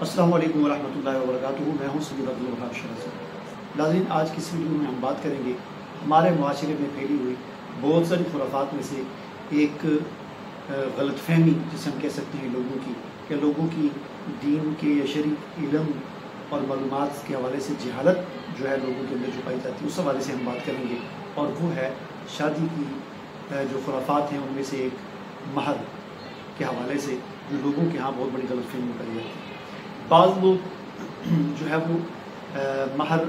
السلام علیکم ورحمۃ اللہ وبرکاتہ۔ میں ہوں سید عبدالوہاب شہزاد۔ ناظرین، آج کی اس ویڈیو میں ہم بات کریں گے ہمارے معاشرے میں پھیلی ہوئی بہت ساری خرافات میں سے ایک غلط فہمی جسے ہم کہہ سکتے ہیں لوگوں کی، کہ لوگوں کی دین کے یا شرعی علم اور معلومات کے حوالے سے جہالت جو ہے لوگوں کے اندر جو پائی جاتی ہے، اس حوالے سے ہم بات کریں گے۔ اور وہ ہے شادی کی جو خرافات ہیں، ان میں سے ایک مہر کے حوالے سے جو لوگوں کے ہاں بہت بڑی غلط فہمی پائی جاتی ہے۔ بعض لوگ جو ہے وہ مہر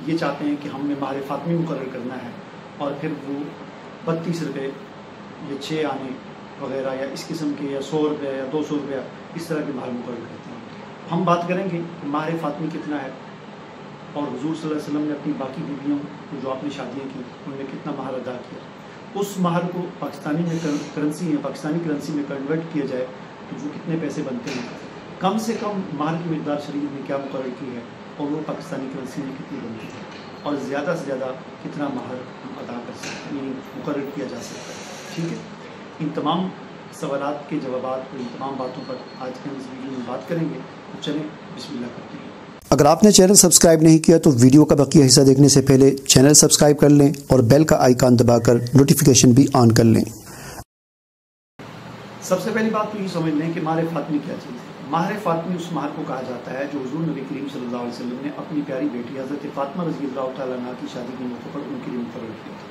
یہ چاہتے ہیں کہ ہم نے مہر فاطمی مقرر کرنا ہے، اور پھر وہ 32 روپے یا 6 آنے وغیرہ یا اس قسم کے یا 100 روپے یا 200 روپیہ اس طرح کے مہر مقرر کرتے ہیں۔ ہم بات کریں گے کہ مہر فاطمی کتنا ہے، اور حضور صلی اللہ علیہ وسلم نے اپنی باقی بیویوں کو جو آپ نے شادیاں کی ان میں کتنا مہر ادا کیا۔ اس مہر کو پاکستانی کرنسی میں کنورٹ کیا جائے تو وہ کتنے پیسے بنتے ہیں، کم سے کم مہر کی مقدار شریعت نے کیا مقرر کی ہے اور وہ پاکستانی کرنسی میں کتنی بنتی ہے، اور زیادہ سے زیادہ کتنا مہر ہم ادا کر سکتے ہیں، مقرر کیا جا سکتا ہے۔ ٹھیک ہے، ان تمام سوالات کے جوابات اور ان تمام باتوں پر آج کے ہم اس ویڈیو میں بات کریں گے۔ تو چلیں بسم اللہ کرتے ہیں۔ اگر آپ نے چینل سبسکرائب نہیں کیا تو ویڈیو کا بقیہ حصہ دیکھنے سے پہلے چینل سبسکرائب کر لیں اور بیل کا آئیکن دبا کر نوٹیفیکیشن بھی آن کر لیں۔ سب سے پہلی بات تو یہ سمجھ لیں کہ مہر فاطمی کیا چیز ہے۔ مہر فاطمی اس مہر کو کہا جاتا ہے جو حضور نبی کریم صلی اللہ علیہ وسلم نے اپنی پیاری بیٹی حضرت فاطمہ رضی اللہ تعالیٰ عنہ کی شادی کے موقع پر ان کے لیے مقرر کیا تھا۔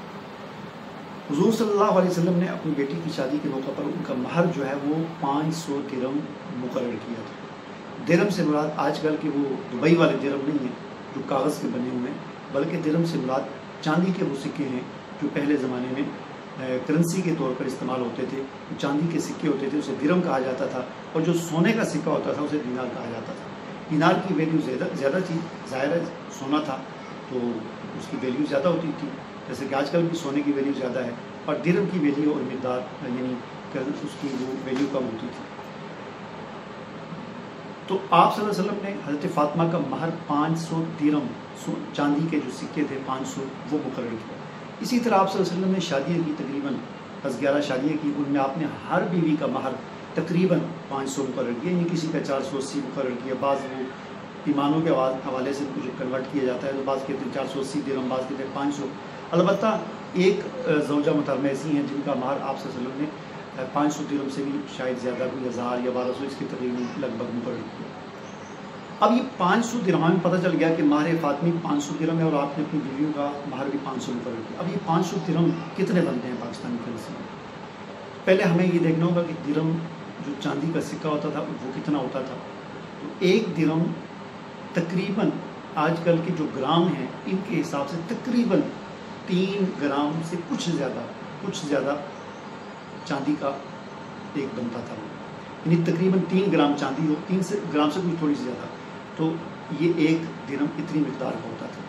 حضور صلی اللہ علیہ وسلم نے اپنی بیٹی کی شادی کے موقع پر ان کا مہر جو ہے وہ 500 درہم مقرر کیا تھا۔ درہم سے مراد آج کل کے وہ دبئی والے درہم نہیں ہیں جو کاغذ کے بنے ہوئے ہیں، بلکہ درہم سے مراد چاندی کے وہ سکے ہیں جو پہلے زمانے میں کرنسی کے طور پر استعمال ہوتے تھے۔ چاندی کے سکے ہوتے تھے، اسے درہم کہا جاتا تھا، اور جو سونے کا سکہ ہوتا تھا اسے دینار کہا جاتا تھا۔ دینار کی ویلیو زیادہ تھی، ظاہر ہے سونا تھا تو اس کی ویلیو زیادہ ہوتی تھی، جیسے کہ آج کل بھی سونے کی ویلیو زیادہ ہے، اور درہم کی ویلیو اور مقدار یعنی اس کی وہ ویلیو کم ہوتی تھی۔ تو آپ صلی اللہ علیہ وسلم نے حضرت فاطمہ کا مہر 500 درہم چاندی کے جو سکے تھے 500 وہ مقرر کیا۔ اسی طرح آپ صلی اللہ علیہ وسلم نے شادیاں کی، تقریباً 11 شادیاں کی، ان میں آپ نے ہر بیوی کا مہر تقریباً 500 مقرر کیا، یعنی کسی کا 480 مقرر کیا۔ بعض وہ ایمانوں کے حوالے سے کچھ کنورٹ کیا جاتا ہے تو بعض کہتے ہیں 480 درہم، بعض کہتے ہیں 500۔ البتہ ایک زوجہ محترمہ ایسی ہیں جن کا مہر آپ صلی اللہ علیہ وسلم نے 500 درہم سے بھی شاید زیادہ کوئی 1000 یا 1200 اس کے تقریباً لگ بھگ مقرر کیا۔ اب یہ 500 درہم میں پتہ چل گیا کہ مہر فاطمی 500 درہم ہے، اور آپ نے اپنی بیویوں کا مہر بھی 500 مقرر کیا۔ اب یہ 500 درہم کتنے بنتے ہیں پاکستانی کرنسی میں؟ پہلے ہمیں یہ دیکھنا ہوگا کہ درہم جو چاندی کا سکہ ہوتا تھا وہ کتنا ہوتا تھا۔ تو ایک درہم تقریباً آج کل کے جو گرام ہیں ان کے حساب سے تقریباً 3 گرام سے کچھ زیادہ چاندی کا ایک بنتا تھا، یعنی تقریباً 3 گرام چاندی ہو، 3 گرام سے کچھ تھوڑی سی زیادہ، تو یہ ایک درہم اتنی مقدار کا ہوتا تھا۔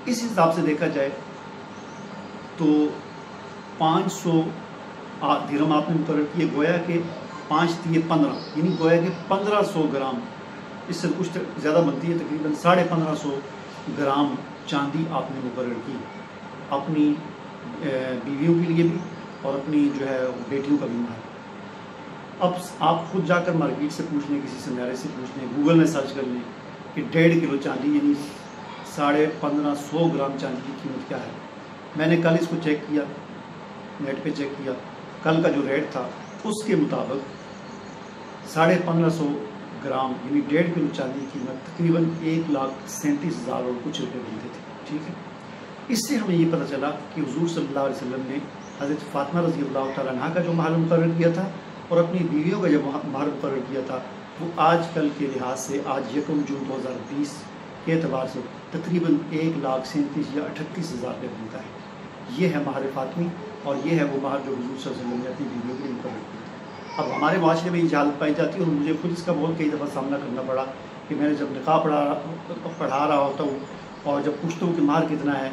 اس حساب سے دیکھا جائے تو 500 درہم آپ نے مقرر کیے، گویا کہ 5 × 15 یعنی گویا کہ 1500 گرام، اس سے کچھ زیادہ بنتی ہے، تقریباً 1550 گرام چاندی آپ نے مقرر کی اپنی بیویوں کے لیے بھی اور اپنی جو ہے بیٹیوں کا بھی مہر۔ اب آپ خود جا کر مارکیٹ سے پوچھ لیں، کسی سنیارے سے پوچھ لیں، گوگل میں سرچ کر لیں کہ 1.5 کلو چاندی یعنی 1550 گرام چاندی کی قیمت کیا ہے۔ میں نے کل اس کو چیک کیا، نیٹ پہ چیک کیا، کل کا جو ریٹ تھا اس کے مطابق 1550 گرام یعنی 1.5 کلو چاندی کی قیمت تقریباً 1,37,000 اور کچھ روپے بنتے تھے۔ ٹھیک ہے، اس سے ہمیں یہ پتہ چلا کہ حضور صلی اللہ علیہ وسلم نے حضرت فاطمہ رضی اللہ تعالیٰ عنہ کا جو مہر مقرر کیا تھا اور اپنی بیویوں کا جو مہر مقرر کیا تھا وہ آج کل کے لحاظ سے آج 1 جون 2020 کے اعتبار سے تقریباً 1,37,000 یا 38,000 روپے بنتا ہے۔ یہ ہے مہر فاطمی، اور یہ ہے وہ مہر جو حضور صلی اللہ علیہ وسلم نے اپنی بیویوں کے لیے مقرر کیا تھا۔ اب ہمارے معاشرے میں یہ جہالت پائی جاتی ہے، اور مجھے خود اس کا بہت کئی دفعہ سامنا کرنا پڑا کہ میں نے جب نکاح پڑھا رہا ہوتا ہوں اور جب پوچھتا ہوں کہ مہر کتنا ہے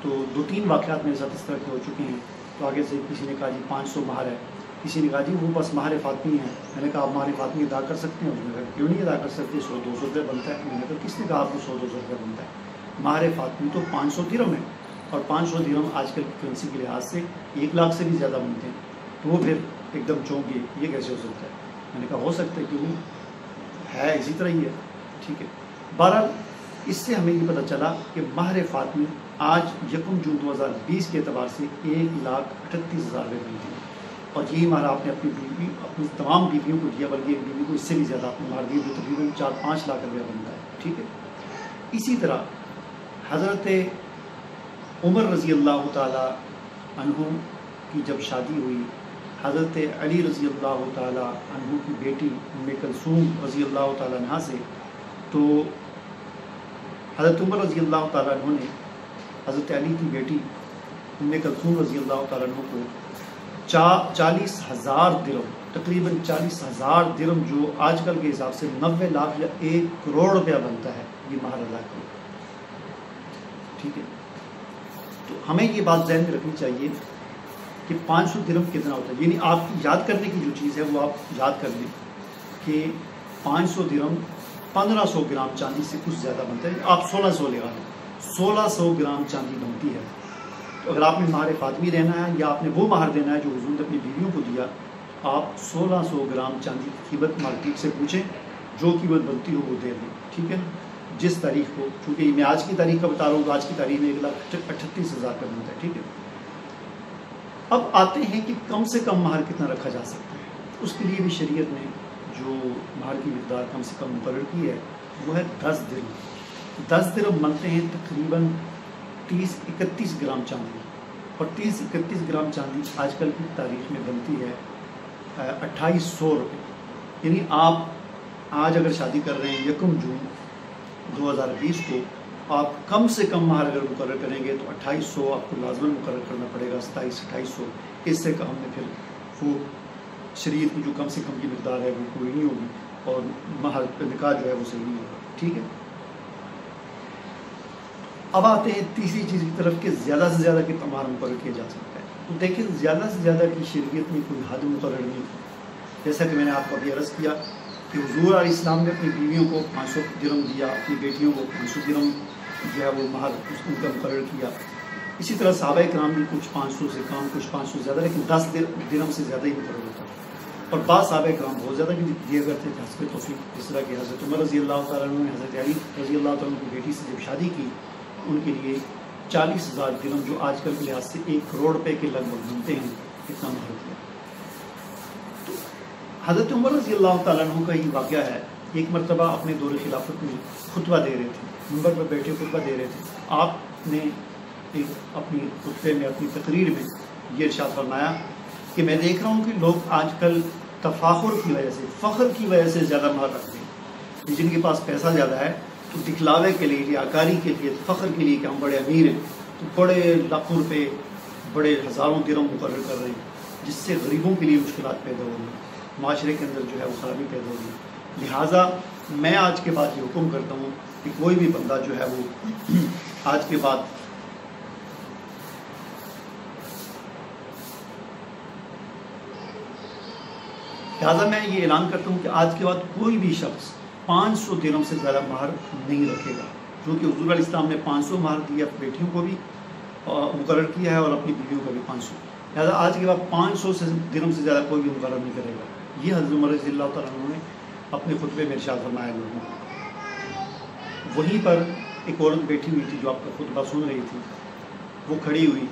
تو 2-3 واقعات میرے ساتھ اس طرح کے ہو چکے ہیں۔ تو آگے سے کسی نے کہا جی 500 مہر ہے، کسی نے کہا جی وہ بس مہر فاطمی ہے۔ میں نے کہا آپ مہر فاطمی ادا کر سکتے ہیں؟ اس نے کہا کیوں نہیں ادا کر سکتے، 100-200 روپے بنتا ہے۔ میں نے کہا کس نے کہا آپ کو 100-200 روپے بنتا ہے؟ مہر فاطمی تو 500 درہم ہے، اور 500 درہم آج کل کی کرنسی کے لحاظ سے 1 لاکھ سے بھی زیادہ بنتے ہیں۔ تو وہ پھر ایک دم چونک گئے، یہ کیسے ہو سکتا ہے؟ میں نے کہا ہو سکتا ہے، کیوں ہے اسی طرح ہی ہے، ٹھیک ہے۔ بہرحال اس سے ہمیں یہ پتہ چلا کہ مہر فاطمی آج 1 جون 2020 کے اعتبار سے 1,38,000 روپے ملتی ہے، اور یہی مہر آپ نے اپنی بیوی اپنی تمام بیویوں کو دیا، بلکہ ایک بیوی کو اس سے بھی زیادہ آپ نے مہر دیا، جو تقریباً 4-5 لاکھ روپیہ بنتا ہے، ٹھیک ہے۔ اسی طرح حضرت عمر رضی اللہ تعالیٰ عنہ کی جب شادی ہوئی، حضرت علی رضی اللہ تعالیٰ عنہ کی بیٹی ام کلثوم رضی اللہ تعالیٰ عنہ سے، تو حضرت عمر رضی اللہ تعالیٰ عنہ نے حضرت علی کی بیٹی ام کلثوم رضی اللہ تعالیٰ عنہ کو 40,000 درہم، تقریباً 40,000 درہم، جو آج کل کے حساب سے 90 لاکھ یا 1 کروڑ روپیہ بنتا ہے، یہ مہر ادا کیا، ٹھیک ہے۔ تو ہمیں یہ بات ذہن میں رکھنی چاہیے کہ 500 درہم کتنا ہوتا ہے، یعنی آپ یاد کرنے کی جو چیز ہے وہ آپ یاد کر لیں کہ 500 درہم 1500 گرام چاندی سے کچھ زیادہ بنتا ہے، آپ 1600 لگا لیں، 1600 گرام چاندی بنتی ہے۔ تو اگر آپ نے مہر فاطمی دینا ہے یا آپ نے وہ مہر دینا ہے جو حضور نے اپنی بیویوں کو دیا، آپ 1600 گرام چاندی کی قیمت مارکیٹ سے پوچھیں، جو قیمت بنتی ہو وہ دے دیں، ٹھیک ہے۔ جس تاریخ کو، چونکہ میں آج کی تاریخ کا بتا رہا ہوں تو آج کی تاریخ میں 1,38,000 کا بنتا ہے، ٹھیک ہے۔ اب آتے ہیں کہ کم سے کم مہر کتنا رکھا جا سکتا ہے۔ اس کے لیے بھی شریعت نے جو مہر کی مقدار کم سے کم مقرر کی ہے وہ ہے 10 درہم۔ 10 درہم بنتے ہیں تقریباً 30-31 گرام چاندی، اور 30-31 گرام چاندی آج کل کی تاریخ میں بنتی ہے 2,800 روپے۔ یعنی آپ آج اگر شادی کر رہے ہیں 1 جون 2020 کو، آپ کم سے کم مہر اگر مقرر کریں گے تو 2,800 آپ کو لازماً مقرر کرنا پڑے گا، 2700-2800۔ اس سے کم میں پھر وہ شریعت کی جو کم سے کم کی مقدار ہے وہ پوری نہیں ہوگی، اور مہر نکاح جو ہے وہ صحیح نہیں ہوگا، ٹھیک ہے۔ اب آتے ہیں تیسری چیز کی طرف کہ زیادہ سے زیادہ کتنا مہر مقرر کیا جا سکتا ہے۔ تو دیکھیں زیادہ سے زیادہ کی شریعت میں کوئی حد مقرر نہیں تھی، جیسا کہ میں نے آپ کو ابھی عرض کیا کہ حضور علیہ السلام نے اپنی بیویوں کو 500 درہم دیا، اپنی بیٹیوں کو 500 درہم جو ہے وہ مہر ان کا مقرر کیا۔ اسی طرح صحابہ کرام بھی کچھ 500 سے کم، کچھ 500 سے زیادہ، لیکن 10 درہم سے زیادہ ہی مقرر ہوتا ہے۔ اور بعض صحابہ کرام بہت زیادہ بھی دیا کرتے تھے حسب توفیق، جس طرح کہ حضرت عمر رضی اللہ تعالیٰ عنہ نے حضرت علی رضی اللہ تعالیٰ عنہ کی بیٹی سے جب شادی کی، ان کے لیے 40,000 درہم، جو آج کل کے لحاظ سے 1 کروڑ روپے کے لگ بھگ بنتے ہیں، اتنا مہر کیا۔ تو حضرت عمر رضی اللہ تعالیٰ عنہ کا یہ واقعہ ہے، ایک مرتبہ اپنے دور خلافت میں خطبہ دے رہے تھے، منبر پر بیٹھے خطبہ دے رہے تھے۔ آپ نے ایک اپنی خطبے میں، اپنی تقریر میں یہ ارشاد فرمایا کہ میں دیکھ رہا ہوں کہ لوگ آج کل تفاخر کی وجہ سے، فخر کی وجہ سے زیادہ مہر رکھتے ہیں۔ جن کے پاس پیسہ زیادہ ہے تو دکھلاوے کے لیے، ریاکاری کے لیے، فخر کے لیے کہ ہم بڑے امیر ہیں، تو بڑے لاکھوں روپے، بڑے ہزاروں درہم مقرر کر رہے ہیں، جس سے غریبوں کے لیے مشکلات پیدا ہو گئی، معاشرے کے اندر جو ہے وہ خرابی پیدا ہو گئی۔ لہٰذا میں آج کے بعد یہ حکم کرتا ہوں کہ کوئی بھی بندہ جو ہے وہ آج کے بعد لہٰذا میں یہ اعلان کرتا ہوں کہ آج کے بعد کوئی بھی شخص 500 درہم سے زیادہ مہر نہیں رکھے گا، کیونکہ حضور علیہ السلام نے 500 مہر دیا، بیٹیوں کو بھی مقرر کیا ہے اور اپنی بیویوں کا بھی 500۔ لہٰذا آج کے بعد 500 درہم سے زیادہ کوئی بھی مقرر نہیں کرے گا۔ یہ حضرت عمر رضی اللہ تعالیٰ عنہ نے اپنے خطبے میں ارشاد فرمایا لوگوں کو۔ وہیں پر ایک عورت بیٹھی ہوئی تھی جو آپ کا خطبہ سن رہی تھی، وہ کھڑی ہوئی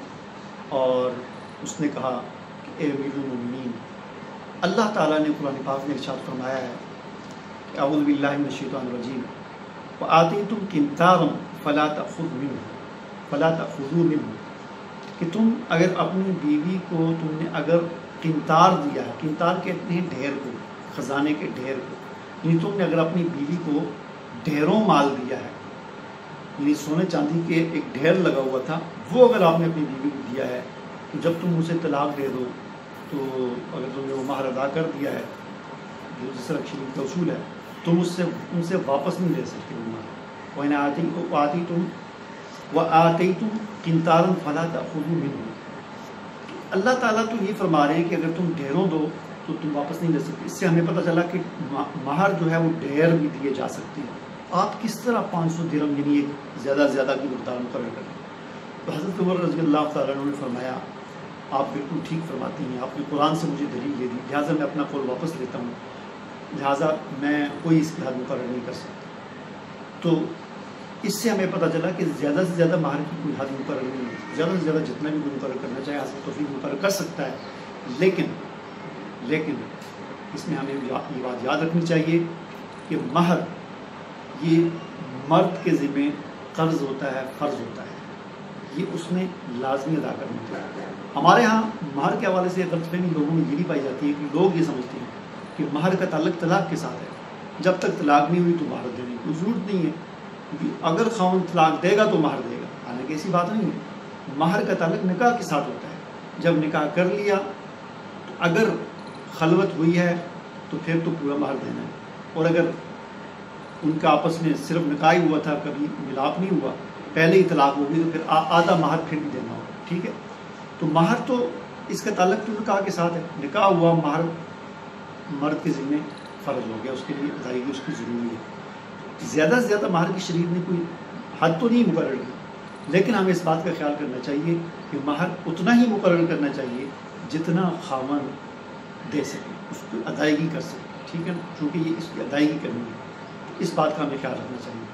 اور اس نے کہا کہ اے امیر المومنین، اللہ تعالیٰ نے قرآن پاک میں ارشاد فرمایا ہے کہ اعوذ باللہ من الشیطان الرجیم وآتیتم قنطارا فلا تأخذوا منہ، کہ تم اگر اپنی بیوی کو تم نے اگر قنطار دیا ہے، قنطار کہتے ہیں ڈھیر کو، خزانے کے ڈھیر کو، یعنی تم نے اگر اپنی بیوی کو ڈھیروں مال دیا ہے، یعنی سونے چاندی کے ایک ڈھیر لگا ہوا تھا، وہ اگر آپ نے اپنی بیوی کو دیا ہے، تو جب تم اسے طلاق دے دو تو اگر تم نے وہ مہر ادا کر دیا ہے، جو جس طرح شریعت کا اصول ہے، تم ان سے واپس نہیں لے سکتے وہ مہر۔ وَآتَيْتُمْ قِنْطَارًا فَلَا تَأْخُذُوا مِنْهُ، اللہ تعالیٰ تو یہ فرما رہے ہیں کہ اگر تم ڈھیروں دو تو تم واپس نہیں لے سکتے۔ اس سے ہمیں پتہ چلا کہ مہر جو ہے وہ ڈھیر بھی دیے جا سکتے ہیں۔ آپ کس طرح 500 درہم یعنی ایک زیادہ سے زیادہ کی مقدار مقرر کریں؟ تو حضرت عمر رضی اللہ تعالیٰ عنہ نے فرمایا آپ بالکل ٹھیک فرماتی ہیں، آپ نے قرآن سے مجھے دلیل دے دی، لہٰذا میں اپنا قول واپس لیتا ہوں۔ لہٰذا میں کوئی اس کی حد مقرر نہیں کر سکتا. تو اس سے ہمیں پتہ چلا کہ زیادہ سے زیادہ مہر کی کوئی حد مقرر نہیں ہے. زیادہ سے زیادہ جتنا بھی کوئی مقرر کرنا چاہے حسب توفیق مقرر کر سکتا ہے. لیکن اس میں ہمیں یہ بات یاد رکھنی چاہیے کہ مہر یہ مرد کے ذمہ قرض ہوتا ہے، فرض ہوتا ہے، یہ اس میں لازمی ادا کرنا چاہیے. ہمارے ہاں مہر کے حوالے سے غلط فہمی لوگوں میں یہ بھی پائی جاتی ہے کہ لوگ یہ سمجھتے ہیں کہ مہر کا تعلق طلاق کے ساتھ ہے. جب تک طلاق نہیں ہوئی تو مہر دینے کی کوئی ضرورت نہیں ہے. اگر خاوند طلاق دے گا تو مہر دے گا، حالانکہ ایسی بات نہیں ہے. مہر کا تعلق نکاح کے ساتھ ہوتا ہے. جب نکاح کر لیا تو اگر خلوت ہوئی ہے تو پھر تو پورا مہر دینا ہے، اور اگر ان کا آپس میں صرف نکاح ہی ہوا تھا، کبھی ملاپ نہیں ہوا، پہلے ہی طلاق ہو گئی، تو پھر آدھا مہر پھر بھی دینا ہوگا. ٹھیک ہے. تو مہر تو اس کا تعلق تو نکاح کے ساتھ ہے. نکاح ہوا، مہر مرد کے ذمہ فرض ہو گیا، اس کے لیے ادائیگی اس کی ضروری ہے. زیادہ سے زیادہ مہر کی شریعت نے کوئی حد تو نہیں مقرر کی، لیکن ہمیں اس بات کا خیال کرنا چاہیے کہ مہر اتنا ہی مقرر کرنا چاہیے جتنا خاوند دے سکے، اس کی ادائیگی کر سکے. ٹھیک ہے نا، چونکہ یہ اس کی ادائیگی کرنی ہے. اس بات کا ہمیں خیال رکھنا چاہیے.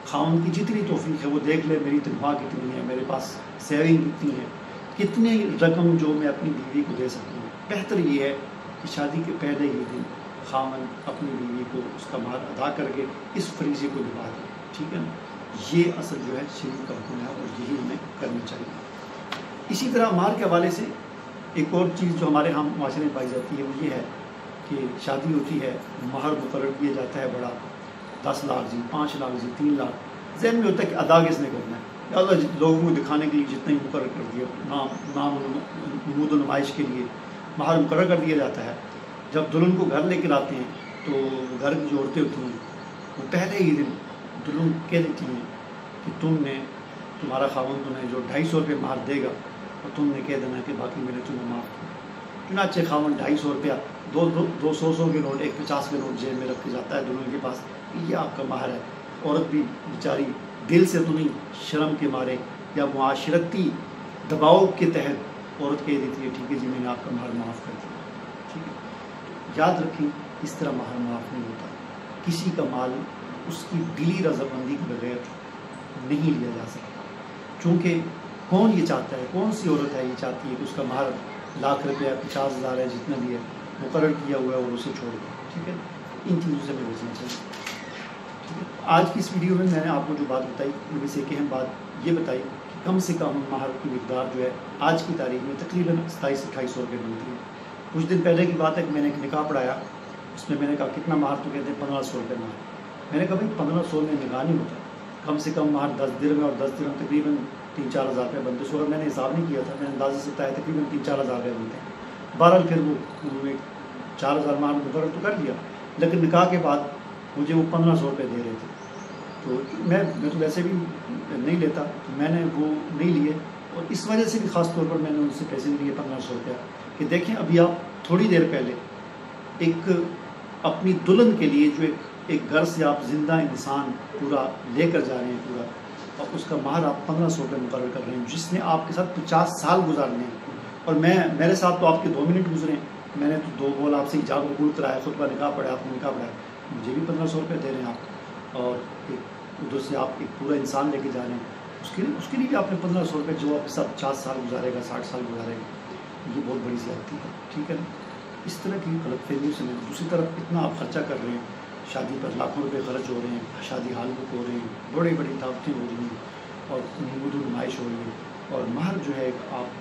خاوند کی جتنی توفیق ہے وہ دیکھ لے میری تنخواہ کتنی ہے، میرے پاس سیونگ کتنی ہے، کتنی رقم جو میں اپنی بیوی کو دے سکتا ہوں. بہتر یہ ہے کہ شادی کے پہلے ہی دن خاوند اپنی بیوی کو اس کا مہر ادا کر کے اس فریضے کو نبھا دے. ٹھیک ہے نا. یہ اصل جو ہے شریعت کا حکم ہے اور یہی ہمیں کرنا چاہیے. اسی طرح مہر کے حوالے سے ایک اور چیز جو ہمارے ہم معاشرے میں پائی جاتی ہے وہ یہ ہے کہ شادی ہوتی ہے، مہر مقرر کیا جاتا ہے بڑا، 10 لاکھ جی، 5 لاکھ جی، 3 لاکھ. ذہن میں ہوتا ہے کہ ادا کس نے کرنا ہے. اللہ لوگوں کو دکھانے کے لیے جتنا ہی مقرر کر دیا، نام نمود و نمائش کے لیے مہر مقرر کر دیا جاتا ہے. جب دلہن کو گھر لے کر آتے ہیں تو گھر کی جو عورتیں ہوتی ہیں وہ پہلے ہی دن دلہن کہہ دیتی ہیں کہ تمہارا خاوند تمہیں جو 250 روپے مہر دے گا اور تم نے کہہ دینا کہ باقی میں نے تمہیں معاف کیا. چنانچہ خاوند 250 روپیہ 200 کے نوٹ، 150 کے نوٹ جیب میں رکھ کے جاتا ہے دلہن کے پاس، یہ آپ کا مہر ہے. عورت بھی بیچاری دل سے تو نہیں، شرم کے مارے یا معاشرتی دباؤ کے تحت عورت کہہ دیتی ہے ٹھیک ہے جی میں نے آپ کا مہر معاف کر دیا. ٹھیک ہے. یاد رکھیں اس طرح مہر معاف نہیں ہوتا. کسی کا مال اس کی دلی رضامندی کے بغیر نہیں لیا جا سکتا. چونکہ کون یہ چاہتا ہے، کون سی عورت ہے یہ چاہتی ہے کہ اس کا مہر 1,00,000 روپیہ 50,000 ہے جتنا بھی ہے مقرر کیا ہوا ہے اور اسے چھوڑ دیں. ٹھیک ہے. ان چیزوں سے ہمیں بچنا چاہیے. ٹھیک ہے. آج کی اس ویڈیو میں نے آپ کو جو بات بتائی ان میں سے ایک اہم بات یہ بتائی کہ کم سے کم مہر کی مقدار جو ہے آج کی تاریخ میں تقریباً 2700-2800 روپے ملتی ہے. کچھ دن پہلے کی بات ہے کہ میں نے ایک نکاح پڑھایا، اس میں نے کہا کتنا مہر، تو کہتے ہیں 1500 روپے مہر. میں نے کہا بھائی 1500 میں نکاح نہیں ہوتا، کم سے کم مہر 10 درہم ہے، اور 10 درہم تقریباً 3-4 ہزار روپے بنتے. سو میں نے حساب نہیں کیا تھا، میں نے اندازے سے بتایا تقریباً 3-4 ہزار روپے بنتے ہیں. بہرحال پھر وہ انہوں نے 4000 مہر مقرر تو کر دیا، لیکن نکاح کے بعد مجھے وہ 1500 روپے دے رہے تھے. تو میں تو ویسے بھی نہیں لیتا، تو میں نے وہ نہیں لیے، اور اس وجہ سے بھی خاص طور پر میں نے ان سے پیسے نہیں لیے 1500 روپیہ کہ دیکھیں ابھی آپ تھوڑی دیر پہلے ایک اپنی دلہن کے لیے جو ایک گھر سے آپ زندہ انسان پورا لے کر جا رہے ہیں پورا، اور اس کا مہر آپ 1500 روپے مقرر کر رہے ہیں جس نے آپ کے ساتھ 50 سال گزارنے ہیں. اور میرے ساتھ تو آپ کے 2 منٹ گزرے ہیں، میں نے تو 2 بول آپ سے ایجاب قبول کرایا، خطبہ نکاح پڑھا، آپ نے نکاح پڑھایا، مجھے بھی 1500 روپے دے رہے ہیں آپ، اور ادھر سے آپ ایک پورا انسان لے کے جا رہے ہیں، اس کے لیے بھی آپ نے 1500 روپے جو آپ کے ساتھ 50 سال گزارے گا، 60 سال گزارے گا، یہ بہت بڑی زیادتی ہے. ٹھیک ہے نا. اس طرح کی غلط فہمیوں سے میں دوسری طرف اتنا آپ خرچہ کر رہے ہیں، شادی پر لاکھوں روپے خرچ ہو رہے ہیں، شادی ہال بک ہو رہے ہیں، بڑی بڑی دعوتیں ہو رہی ہیں، اور نمود و نمائش ہو رہی ہے، اور مہر جو ہے آپ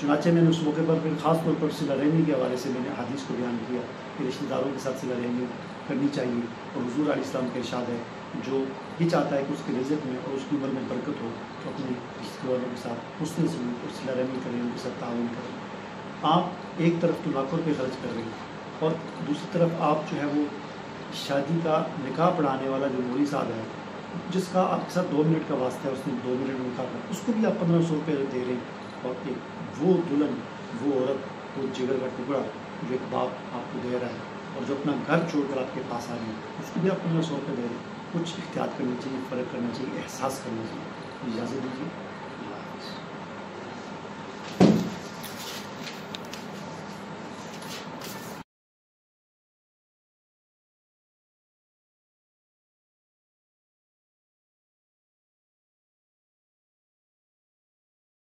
چنانچہ میں نے اس موقع پر پھر خاص طور پر صلہ رحمی کے حوالے سے میں نے حدیث کو بیان کیا کہ رشتہ داروں کے ساتھ صلہ رحمی کرنی چاہیے، اور حضور علیہ السلام کا ارشاد ہے جو یہ چاہتا ہے کہ اس کے رزق میں اور اس کی عمر میں برکت ہو تو اپنے رشتہ داروں کے ساتھ حسن سلوک اور صلہ رحمی کریں، ان کے ساتھ تعاون کریں. آپ ایک طرف تو لاکھوں روپے خرچ کر رہے ہیں، اور دوسری طرف آپ جو ہے وہ شادی کا نکاح پڑھانے والا جو مولوی صاحب ہے جس کا آپ کے ساتھ 2 منٹ کا واسطہ ہے، اس نے 2 منٹ میں نکاح پڑھا، اس کو بھی آپ 1500 روپے دے رہے ہیں. اور ایک وہ دلہن، وہ عورت، وہ جگر کا ٹکڑا جو ایک باپ آپ کو دے رہا ہے اور جو اپنا گھر چھوڑ کر آپ کے پاس آ رہی ہے، اس کو بھی آپ 1500 روپے دے رہے ہیں. کچھ احتیاط کرنی چاہیے، فرق کرنا چاہیے، احساس کرنا چاہیے. اجازت دیجیے.